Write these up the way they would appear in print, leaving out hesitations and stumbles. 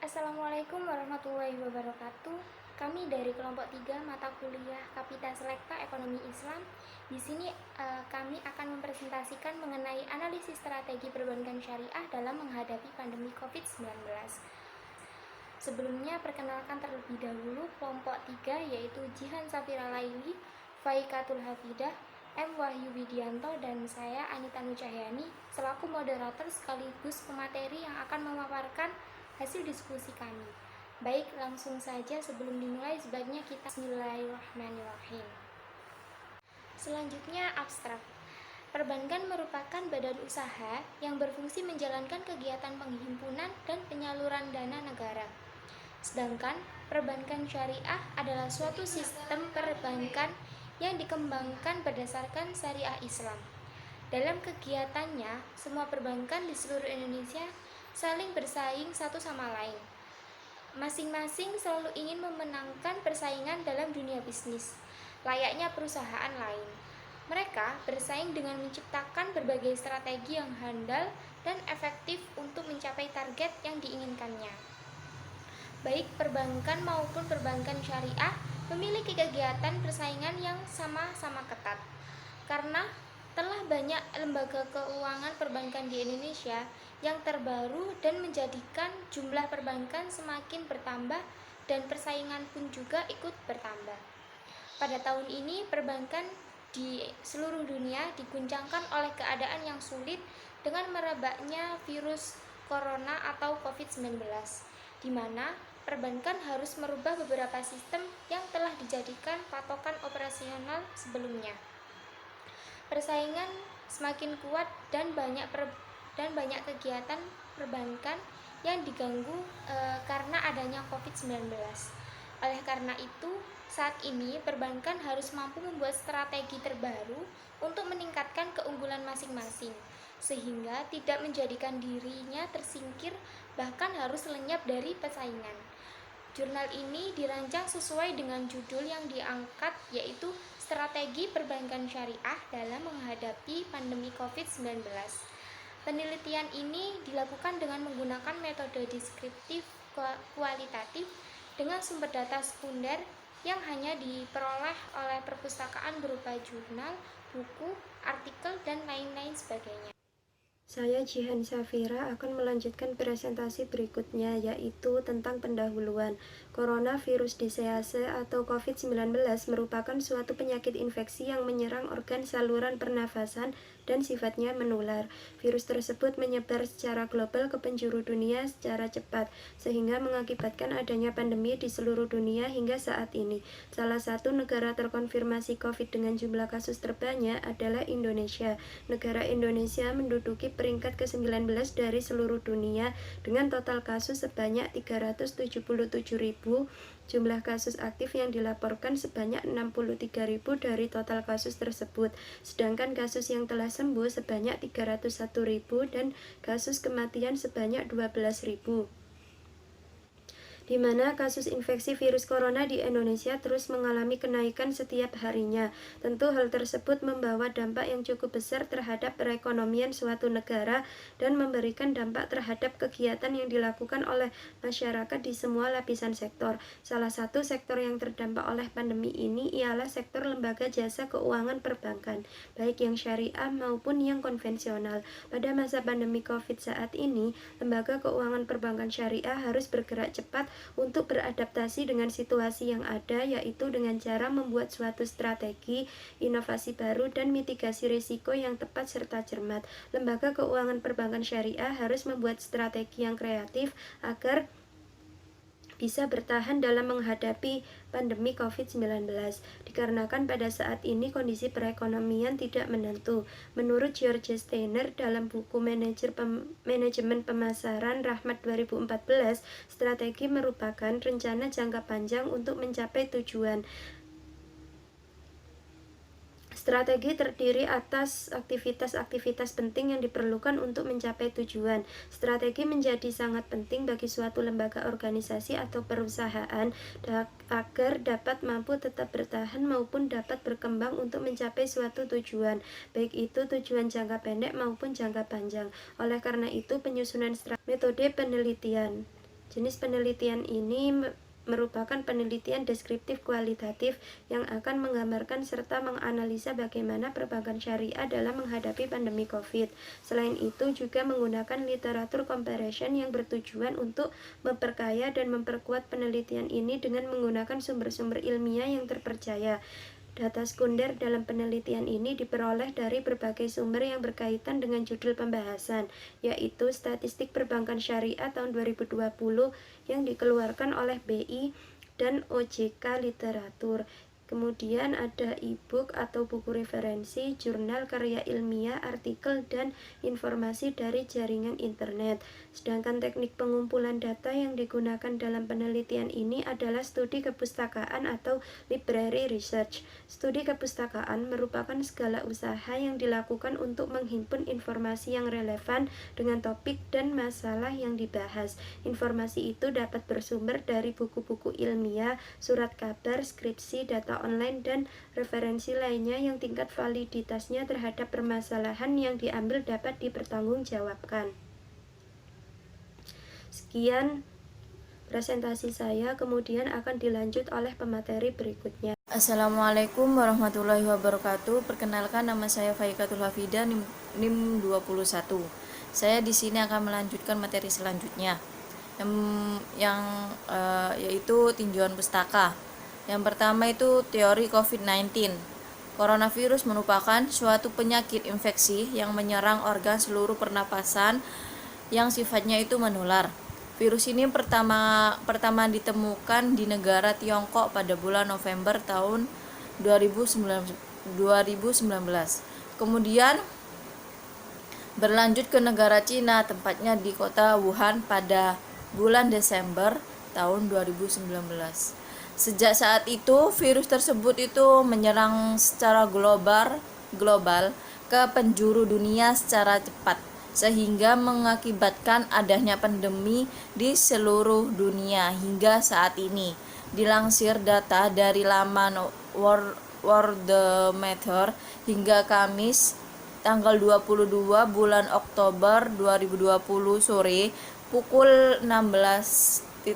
Assalamualaikum warahmatullahi wabarakatuh. Kami dari kelompok 3 mata kuliah Kapita Selekta Ekonomi Islam. Di sini kami akan mempresentasikan mengenai analisis strategi perbankan syariah dalam menghadapi pandemi COVID-19. Sebelumnya perkenalkan terlebih dahulu kelompok 3 yaitu Jihan Safira Laili, Faikatul Hafidah, M. Wahyu Widianto, dan saya Anita Nucahyani selaku moderator sekaligus pemateri yang akan memaparkan hasil diskusi kami. Baik, langsung saja sebelum dimulai sebaiknya kita Bismillahirrahmanirrahim. Selanjutnya abstrak. Perbankan merupakan badan usaha yang berfungsi menjalankan kegiatan penghimpunan dan penyaluran dana negara. Sedangkan perbankan syariah adalah suatu sistem perbankan yang dikembangkan berdasarkan syariah Islam. Dalam kegiatannya, semua perbankan di seluruh Indonesia saling bersaing satu sama lain. Masing-masing selalu ingin memenangkan persaingan dalam dunia bisnis, layaknya perusahaan lain. Mereka bersaing dengan menciptakan berbagai strategi yang handal dan efektif untuk mencapai target yang diinginkannya. Baik perbankan maupun perbankan syariah memiliki kegiatan persaingan yang sama-sama ketat. Karena telah banyak lembaga keuangan perbankan di Indonesia yang terbaru dan menjadikan jumlah perbankan semakin bertambah dan persaingan pun juga ikut bertambah. Pada tahun ini perbankan di seluruh dunia diguncangkan oleh keadaan yang sulit dengan merebaknya virus corona atau COVID-19, di mana perbankan harus merubah beberapa sistem yang telah dijadikan patokan operasional sebelumnya. Persaingan semakin kuat dan banyak kegiatan perbankan yang diganggu karena adanya COVID-19. Oleh karena itu, saat ini perbankan harus mampu membuat strategi terbaru untuk meningkatkan keunggulan masing-masing, sehingga tidak menjadikan dirinya tersingkir bahkan harus lenyap dari persaingan. Jurnal ini dirancang sesuai dengan judul yang diangkat, yaitu Strategi Perbankan Syariah dalam Menghadapi Pandemi COVID-19. Penelitian ini dilakukan dengan menggunakan metode deskriptif kualitatif dengan sumber data sekunder yang hanya diperoleh oleh perpustakaan berupa jurnal, buku, artikel, dan lain-lain sebagainya. Saya Jihan Safira akan melanjutkan presentasi berikutnya, yaitu tentang pendahuluan. Coronavirus disease atau COVID-19 merupakan suatu penyakit infeksi yang menyerang organ saluran pernafasan dan sifatnya menular. Virus tersebut menyebar secara global ke penjuru dunia secara cepat, sehingga mengakibatkan adanya pandemi di seluruh dunia hingga saat ini. Salah satu negara terkonfirmasi COVID dengan jumlah kasus terbanyak adalah Indonesia. Negara Indonesia menduduki peringkat ke-19 dari seluruh dunia dengan total kasus sebanyak 377.000, jumlah kasus aktif yang dilaporkan sebanyak 63.000 dari total kasus tersebut, sedangkan kasus yang telah sembuh sebanyak 301.000 dan kasus kematian sebanyak 12.000. Di mana kasus infeksi virus corona di Indonesia terus mengalami kenaikan setiap harinya. Tentu hal tersebut membawa dampak yang cukup besar terhadap perekonomian suatu negara dan memberikan dampak terhadap kegiatan yang dilakukan oleh masyarakat di semua lapisan sektor. Salah satu sektor yang terdampak oleh pandemi ini ialah sektor lembaga jasa keuangan perbankan, baik yang syariah maupun yang konvensional. Pada masa pandemi COVID saat ini, lembaga keuangan perbankan syariah harus bergerak cepat untuk beradaptasi dengan situasi yang ada, yaitu dengan cara membuat suatu strategi, inovasi baru, dan mitigasi risiko yang tepat serta cermat. Lembaga keuangan perbankan syariah harus membuat strategi yang kreatif agar bisa bertahan dalam menghadapi pandemi COVID-19, dikarenakan pada saat ini kondisi perekonomian tidak menentu. Menurut George Steiner dalam buku Manajemen Pemasaran Rahmat 2014, strategi merupakan rencana jangka panjang untuk mencapai tujuan. Strategi terdiri atas aktivitas-aktivitas penting yang diperlukan untuk mencapai tujuan. Strategi menjadi sangat penting bagi suatu lembaga organisasi atau perusahaan agar dapat mampu tetap bertahan maupun dapat berkembang untuk mencapai suatu tujuan, baik itu tujuan jangka pendek maupun jangka panjang. Oleh karena itu, penyusunan metode penelitian Jenis penelitian ini merupakan penelitian deskriptif kualitatif yang akan menggambarkan serta menganalisa bagaimana perbankan syariah dalam menghadapi pandemi COVID. Selain itu juga menggunakan literatur comparison yang bertujuan untuk memperkaya dan memperkuat penelitian ini dengan menggunakan sumber-sumber ilmiah yang terpercaya. Data sekunder dalam penelitian ini diperoleh dari berbagai sumber yang berkaitan dengan judul pembahasan, yaitu Statistik Perbankan Syariah tahun 2020 yang dikeluarkan oleh BI dan OJK Literatur. Kemudian ada e-book atau buku referensi, jurnal karya ilmiah, artikel, dan informasi dari jaringan internet. Sedangkan teknik pengumpulan data yang digunakan dalam penelitian ini adalah studi kepustakaan atau library research. Studi kepustakaan merupakan segala usaha yang dilakukan untuk menghimpun informasi yang relevan dengan topik dan masalah yang dibahas. Informasi itu dapat bersumber dari buku-buku ilmiah, surat kabar, skripsi, data online, dan referensi lainnya yang tingkat validitasnya terhadap permasalahan yang diambil dapat dipertanggungjawabkan. Sekian presentasi saya, kemudian akan dilanjut oleh pemateri berikutnya. Assalamualaikum warahmatullahi wabarakatuh. Perkenalkan, nama saya Faikatul Hafida, NIM 21. Saya di sini akan melanjutkan materi selanjutnya yaitu tinjauan pustaka. Yang pertama itu teori COVID-19. Coronavirus merupakan suatu penyakit infeksi yang menyerang organ seluruh pernapasan yang sifatnya itu menular. Virus ini pertama ditemukan di negara Tiongkok pada bulan November tahun 2019. Kemudian berlanjut ke negara Cina, tempatnya di kota Wuhan pada bulan Desember tahun 2019. Sejak saat itu, virus tersebut itu menyerang secara global ke penjuru dunia secara cepat, sehingga mengakibatkan adanya pandemi di seluruh dunia hingga saat ini. Dilansir data dari laman Worldometer hingga Kamis tanggal 22 bulan Oktober 2020 sore pukul 16.46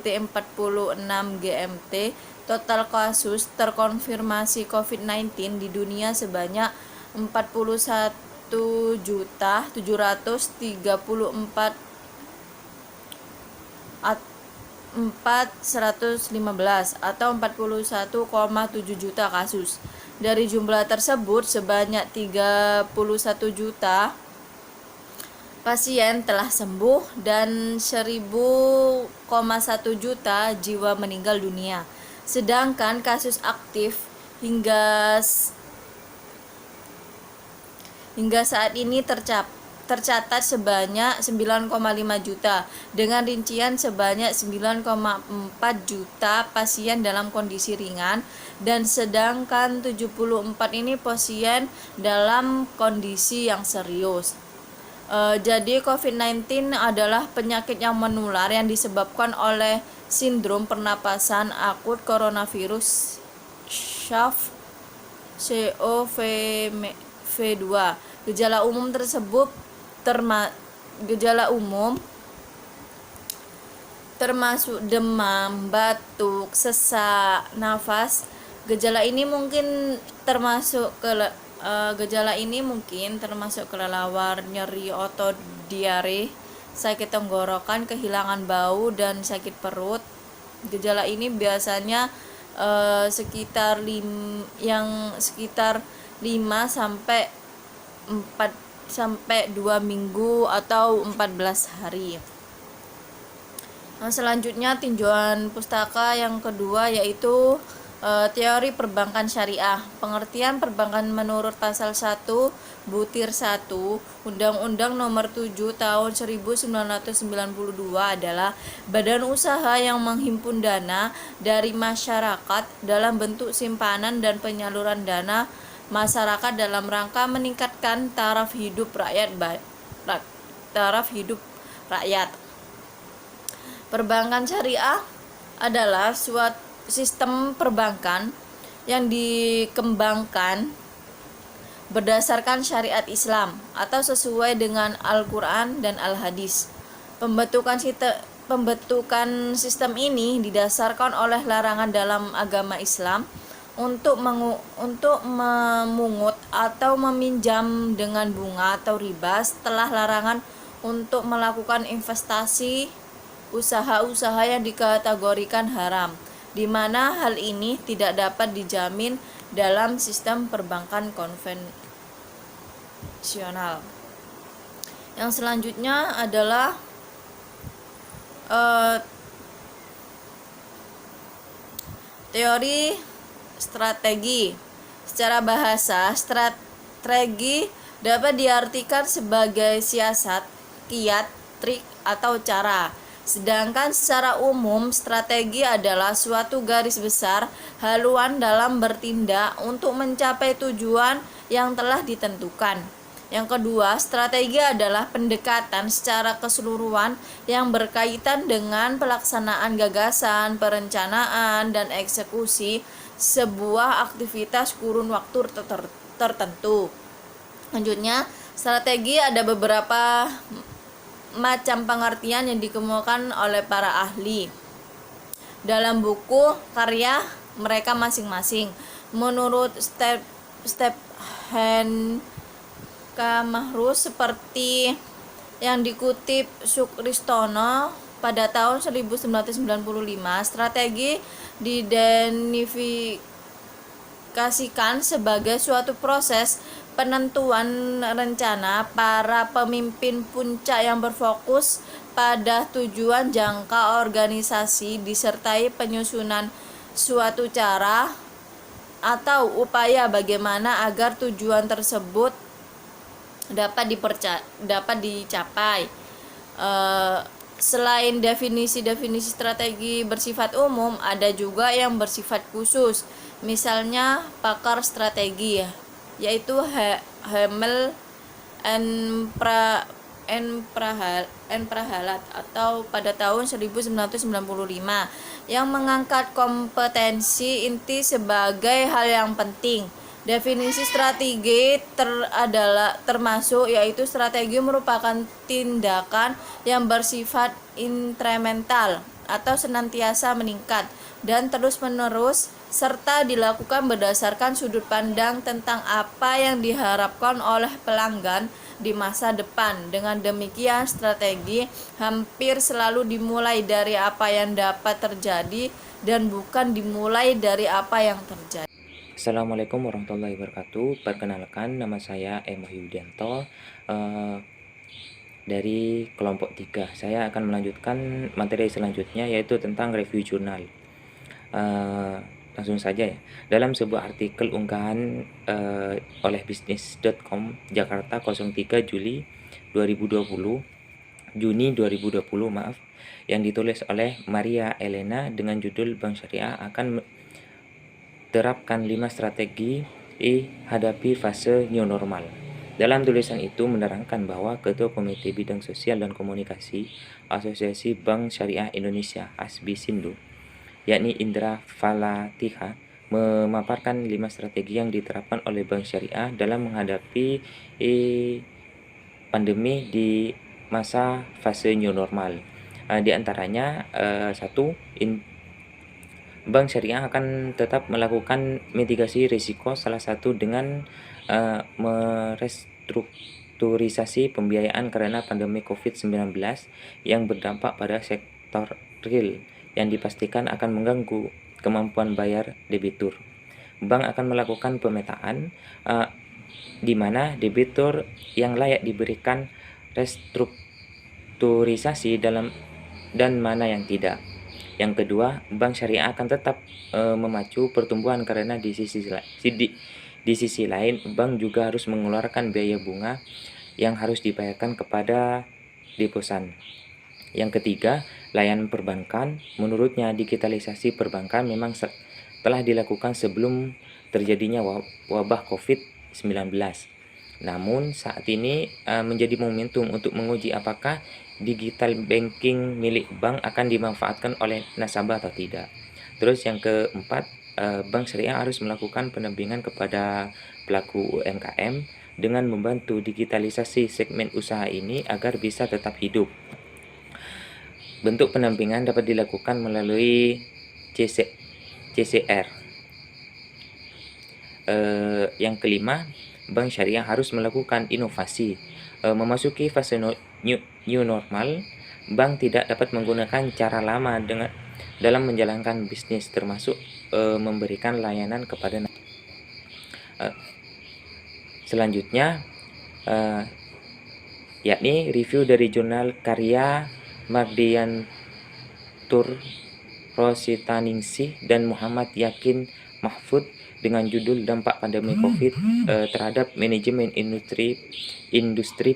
GMT, total kasus terkonfirmasi COVID-19 di dunia sebanyak 41.734.415 atau 41,7 juta kasus. Dari jumlah tersebut, sebanyak 31 juta pasien telah sembuh dan 1.1 juta jiwa meninggal dunia. Sedangkan kasus aktif hingga saat ini tercatat sebanyak 9,5 juta, dengan rincian sebanyak 9,4 juta pasien dalam kondisi ringan, dan sedangkan 74 ini pasien dalam kondisi yang serius. Jadi COVID-19 adalah penyakit yang menular yang disebabkan oleh sindrom pernapasan akut coronavirus SARS-CoV-2. Gejala umum tersebut termasuk demam, batuk, sesak nafas. Gejala ini mungkin termasuk kelelawar, nyeri otot, diare, sakit tenggorokan, kehilangan bau, dan sakit perut. Gejala ini biasanya sekitar 5 sampai 2 minggu atau 14 hari. Selanjutnya tinjauan pustaka yang kedua yaitu teori perbankan syariah. Pengertian perbankan menurut pasal 1 butir 1 Undang-Undang Nomor 7 Tahun 1992 adalah badan usaha yang menghimpun dana dari masyarakat dalam bentuk simpanan dan penyaluran dana masyarakat dalam rangka meningkatkan taraf hidup rakyat. Perbankan syariah adalah suatu sistem perbankan yang dikembangkan berdasarkan syariat Islam atau sesuai dengan Al-Quran dan Al-Hadis. pembentukan sistem ini didasarkan oleh larangan dalam agama Islam untuk memungut atau meminjam dengan bunga atau riba setelah larangan untuk melakukan investasi usaha-usaha yang dikategorikan haram, di mana hal ini tidak dapat dijamin dalam sistem perbankan konvensional. Yang selanjutnya adalah teori strategi. Secara bahasa, strategi dapat diartikan sebagai siasat, kiat, trik, atau cara. Sedangkan secara umum, strategi adalah suatu garis besar haluan dalam bertindak untuk mencapai tujuan yang telah ditentukan. Yang kedua, strategi adalah pendekatan secara keseluruhan yang berkaitan dengan pelaksanaan gagasan, perencanaan, dan eksekusi sebuah aktivitas kurun waktu tertentu. Selanjutnya, strategi ada beberapa macam pengertian yang dikemukakan oleh para ahli dalam buku karya mereka masing-masing. Menurut Stephen K. Mahrus, seperti yang dikutip Sukristono pada tahun 1995, strategi diidentifikasikan sebagai suatu proses penentuan rencana para pemimpin puncak yang berfokus pada tujuan jangka organisasi disertai penyusunan suatu cara atau upaya bagaimana agar tujuan tersebut dapat dicapai. Selain definisi-definisi strategi bersifat umum, ada juga yang bersifat khusus. Misalnya pakar strategi, yaitu Hamel and Prahalat atau pada tahun 1995, yang mengangkat kompetensi inti sebagai hal yang penting. Definisi strategi adalah termasuk, yaitu strategi merupakan tindakan yang bersifat inkremental atau senantiasa meningkat dan terus-menerus serta dilakukan berdasarkan sudut pandang tentang apa yang diharapkan oleh pelanggan di masa depan. Dengan demikian, strategi hampir selalu dimulai dari apa yang dapat terjadi dan bukan dimulai dari apa yang terjadi. Assalamualaikum warahmatullahi wabarakatuh. Perkenalkan, nama saya M. Yudianto dari kelompok 3. Saya akan melanjutkan materi selanjutnya, yaitu tentang review jurnal. Langsung saja ya. Dalam sebuah artikel unggahan oleh bisnis.com Jakarta 03 Juni 2020 yang ditulis oleh Maria Elena dengan judul Bank Syariah akan terapkan 5 strategi hadapi fase new normal. Dalam tulisan itu menerangkan bahwa Ketua Komite Bidang Sosial dan Komunikasi Asosiasi Bank Syariah Indonesia (ASBI-SINDO), yakni Indra Falatiha, memaparkan 5 strategi yang diterapkan oleh Bank Syariah dalam menghadapi pandemi di masa fase new normal. Di antaranya 1. Bank Syariah akan tetap melakukan mitigasi risiko, salah satu dengan merestrukturisasi pembiayaan karena pandemi COVID-19 yang berdampak pada sektor real yang dipastikan akan mengganggu kemampuan bayar debitur. Bank akan melakukan pemetaan di mana debitur yang layak diberikan restrukturisasi dan mana yang tidak. Yang kedua, Bank Syariah akan tetap memacu pertumbuhan karena di sisi lain bank juga harus mengeluarkan biaya bunga yang harus dibayarkan kepada deposan. Yang ketiga, layanan perbankan. Menurutnya, digitalisasi perbankan memang telah dilakukan sebelum terjadinya wabah COVID-19. Namun saat ini menjadi momentum untuk menguji apakah digital banking milik bank akan dimanfaatkan oleh nasabah atau tidak. Terus yang keempat, Bank Syariah harus melakukan pendampingan kepada pelaku UMKM dengan membantu digitalisasi segmen usaha ini agar bisa tetap hidup. Bentuk pendampingan dapat dilakukan melalui CCR. Yang kelima, bank syariah harus melakukan inovasi. Memasuki fase new normal, bank tidak dapat menggunakan cara lama dalam menjalankan bisnis, termasuk memberikan layanan kepada selanjutnya, yakni review dari jurnal karya Mardiantur Rositaningsih dan Muhammad Yakin Mahfud dengan judul Dampak Pandemi Covid terhadap Manajemen Industri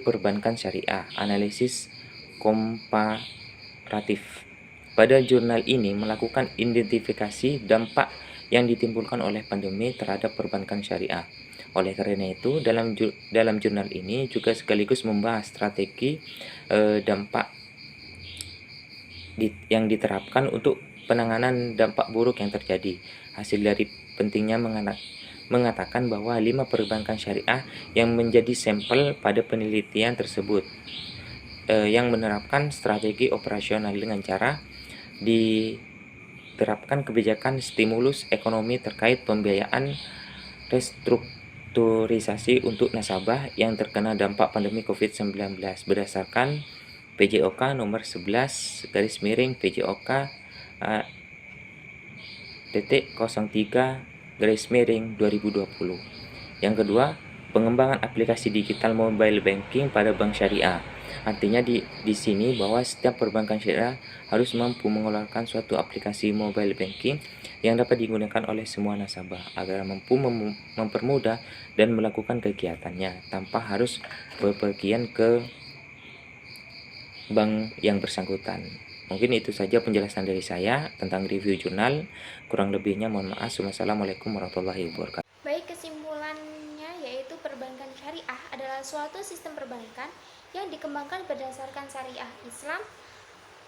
Perbankan Syariah, Analisis Komparatif. Pada jurnal ini melakukan identifikasi dampak yang ditimbulkan oleh pandemi terhadap perbankan syariah. Oleh karena itu, dalam jurnal ini juga sekaligus membahas strategi dampak yang diterapkan untuk penanganan dampak buruk yang terjadi. Hasil dari pentingnya mengatakan bahwa 5 perbankan syariah yang menjadi sampel pada penelitian tersebut yang menerapkan strategi operasional dengan cara diterapkan kebijakan stimulus ekonomi terkait pembiayaan restrukturisasi untuk nasabah yang terkena dampak pandemi COVID-19 berdasarkan PJOK nomor 11 PJOK .03/2020. Yang kedua, pengembangan aplikasi digital mobile banking pada bank syariah. Artinya di sini bahwa setiap perbankan syariah harus mampu mengeluarkan suatu aplikasi mobile banking yang dapat digunakan oleh semua nasabah agar mampu mempermudah dan melakukan kegiatannya tanpa harus bepergian ke bank yang bersangkutan. Mungkin itu saja penjelasan dari saya tentang review jurnal. Kurang lebihnya mohon maaf. Wassalamualaikum warahmatullahi wabarakatuh. Baik, kesimpulannya yaitu perbankan syariah adalah suatu sistem perbankan yang dikembangkan berdasarkan syariah Islam.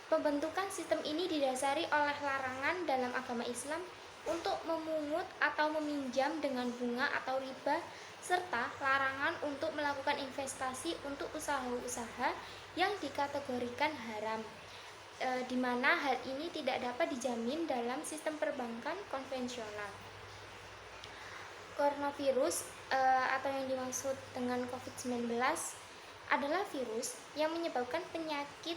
Pembentukan sistem ini didasari oleh larangan dalam agama Islam untuk memungut atau meminjam dengan bunga atau riba, serta larangan untuk melakukan investasi untuk usaha-usaha yang dikategorikan haram, di mana hal ini tidak dapat dijamin dalam sistem perbankan konvensional. Coronavirus atau yang dimaksud dengan COVID-19 adalah virus yang menyebabkan penyakit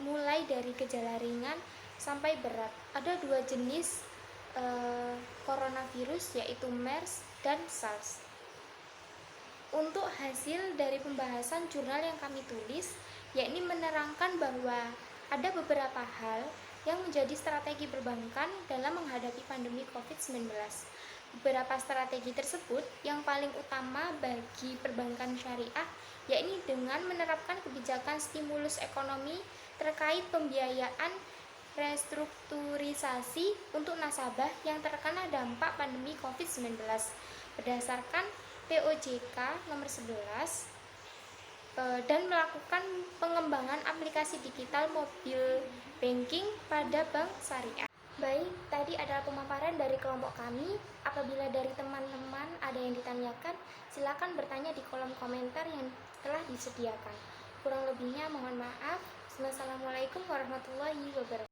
mulai dari gejala ringan sampai berat. Ada 2 jenis coronavirus, yaitu MERS dan SARS. Untuk hasil dari pembahasan jurnal yang kami tulis, yakni menerangkan bahwa ada beberapa hal yang menjadi strategi perbankan dalam menghadapi pandemi COVID-19. Beberapa strategi tersebut yang paling utama bagi perbankan syariah yakni dengan menerapkan kebijakan stimulus ekonomi terkait pembiayaan restrukturisasi untuk nasabah yang terkena dampak pandemi COVID-19 berdasarkan POJK nomor 11 dan melakukan pengembangan aplikasi digital mobile banking pada bank syariah. Baik, tadi adalah pemaparan dari kelompok kami. Apabila dari teman-teman ada yang ditanyakan, silakan bertanya di kolom komentar yang telah disediakan. Kurang lebihnya mohon maaf. Wassalamualaikum warahmatullahi wabarakatuh.